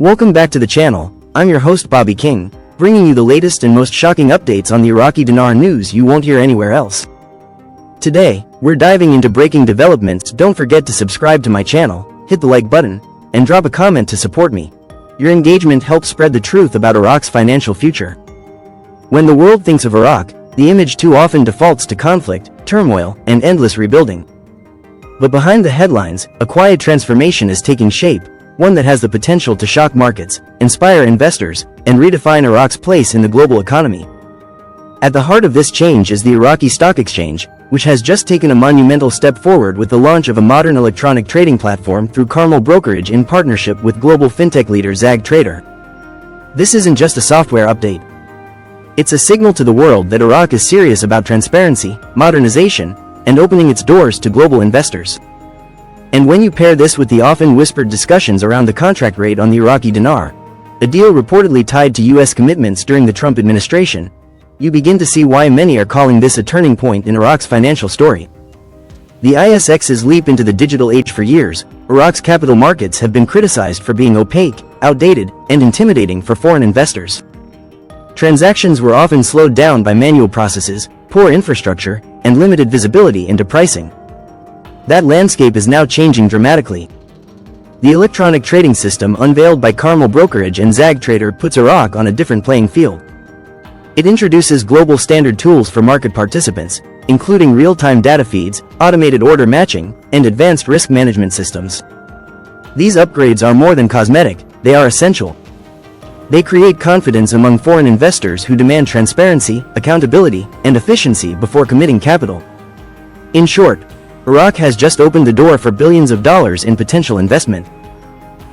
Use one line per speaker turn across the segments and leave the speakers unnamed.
Welcome back to the channel. I'm your host Bobby King, bringing you the latest and most shocking updates on the Iraqi dinar news you won't hear anywhere else. Today, we're diving into breaking developments. Don't forget to subscribe to my channel, hit the like button, and drop a comment to support me. Your engagement helps spread the truth about Iraq's financial future. When the world thinks of Iraq, the image too often defaults to conflict, turmoil, and endless rebuilding. But behind the headlines, a quiet transformation is taking shape, one that has the potential to shock markets, inspire investors, and redefine Iraq's place in the global economy. At the heart of this change is the Iraqi Stock Exchange, which has just taken a monumental step forward with the launch of a modern electronic trading platform through Carmal Brokerage in partnership with global fintech leader Zag Trader. This isn't just a software update. It's a signal to the world that Iraq is serious about transparency, modernization, and opening its doors to global investors. And when you pair this with the often whispered discussions around the contract rate on the Iraqi dinar, a deal reportedly tied to U.S. commitments during the Trump administration, you begin to see why many are calling this a turning point in Iraq's financial story. The ISX's leap into the digital age. For years, Iraq's capital markets have been criticized for being opaque, outdated, and intimidating for foreign investors. Transactions were often slowed down by manual processes, poor infrastructure, and limited visibility into pricing. That landscape is now changing dramatically. The electronic trading system unveiled by Carmal Brokerage and Zag Trader puts Iraq on a different playing field. It introduces global standard tools for market participants, including real-time data feeds, automated order matching, and advanced risk management systems. These upgrades are more than cosmetic, they are essential. They create confidence among foreign investors who demand transparency, accountability, and efficiency before committing capital. In short, Iraq has just opened the door for billions of dollars in potential investment.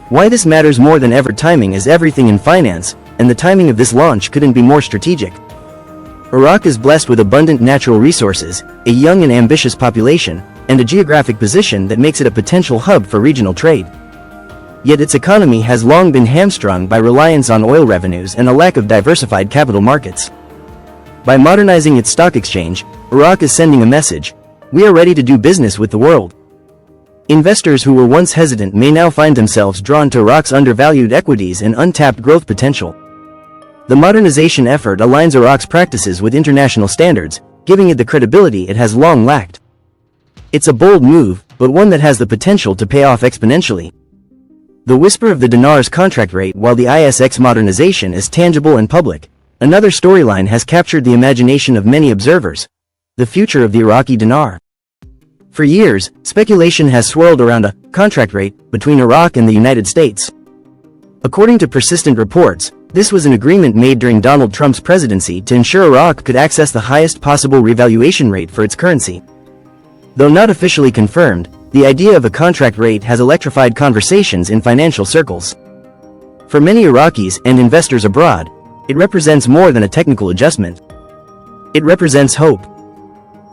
Why this matters more than ever: timing is everything in finance, and the timing of this launch couldn't be more strategic. Iraq is blessed with abundant natural resources, a young and ambitious population, and a geographic position that makes it a potential hub for regional trade. Yet its economy has long been hamstrung by reliance on oil revenues and a lack of diversified capital markets. By modernizing its stock exchange, Iraq is sending a message: we are ready to do business with the world. Investors who were once hesitant may now find themselves drawn to Iraq's undervalued equities and untapped growth potential. The modernization effort aligns Iraq's practices with international standards, giving it the credibility it has long lacked. It's a bold move, but one that has the potential to pay off exponentially. The whisper of the dinar's contract rate while the ISX modernization is tangible and public. Another storyline has captured the imagination of many observers: the future of the Iraqi dinar. For years, speculation has swirled around a contract rate between Iraq and the United States. According to persistent reports, this was an agreement made during Donald Trump's presidency to ensure Iraq could access the highest possible revaluation rate for its currency. Though not officially confirmed, the idea of a contract rate has electrified conversations in financial circles. For many Iraqis and investors abroad, it represents more than a technical adjustment. It represents hope.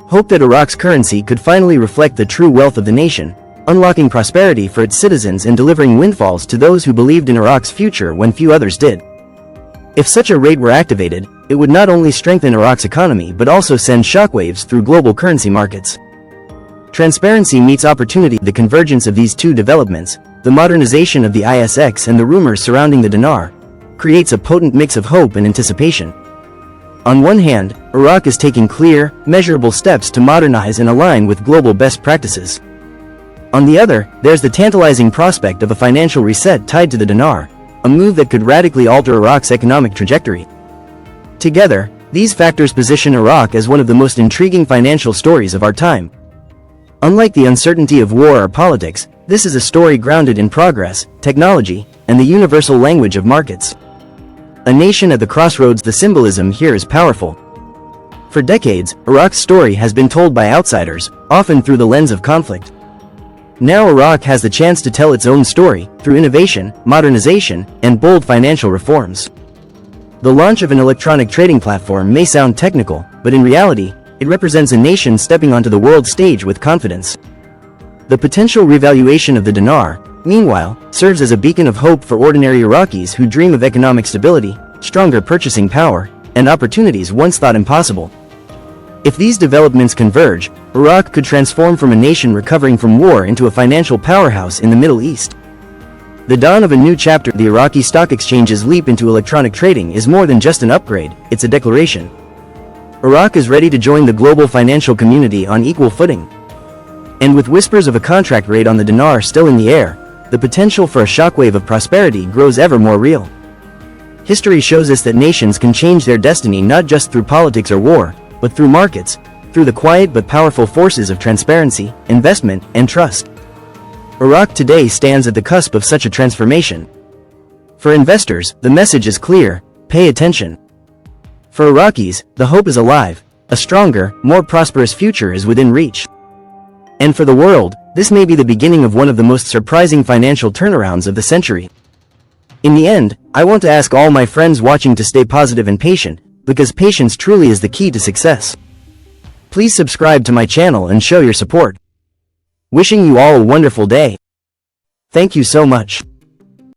Hope that Iraq's currency could finally reflect the true wealth of the nation, unlocking prosperity for its citizens and delivering windfalls to those who believed in Iraq's future when few others did. If such a rate were activated, it would not only strengthen Iraq's economy but also send shockwaves through global currency markets. Transparency meets opportunity. The convergence of these two developments, the modernization of the ISX and the rumors surrounding the dinar, creates a potent mix of hope and anticipation. On one hand, Iraq is taking clear, measurable steps to modernize and align with global best practices. On the other, there's the tantalizing prospect of a financial reset tied to the dinar, a move that could radically alter Iraq's economic trajectory. Together, these factors position Iraq as one of the most intriguing financial stories of our time. Unlike the uncertainty of war or politics, this is a story grounded in progress, technology, and the universal language of markets. A nation at the crossroads. The symbolism here is powerful. For decades, Iraq's story has been told by outsiders, often through the lens of conflict. Now Iraq has the chance to tell its own story, through innovation, modernization, and bold financial reforms. The launch of an electronic trading platform may sound technical, but in reality, it represents a nation stepping onto the world stage with confidence. The potential revaluation of the dinar, meanwhile, serves as a beacon of hope for ordinary Iraqis who dream of economic stability, stronger purchasing power, and opportunities once thought impossible. If these developments converge, Iraq could transform from a nation recovering from war into a financial powerhouse in the Middle East. The dawn of a new chapter. The Iraqi Stock Exchange's leap into electronic trading is more than just an upgrade, it's a declaration. Iraq is ready to join the global financial community on equal footing. And with whispers of a contract rate on the dinar still in the air, the potential for a shockwave of prosperity grows ever more real. History shows us that nations can change their destiny not just through politics or war, but through markets, through the quiet but powerful forces of transparency, investment, and trust. Iraq today stands at the cusp of such a transformation. For investors, the message is clear: pay attention. For Iraqis, the hope is alive, a stronger, more prosperous future is within reach. And for the world, this may be the beginning of one of the most surprising financial turnarounds of the century. In the end, I want to ask all my friends watching to stay positive and patient, because patience truly is the key to success. Please subscribe to my channel and show your support. Wishing you all a wonderful day. Thank you so much.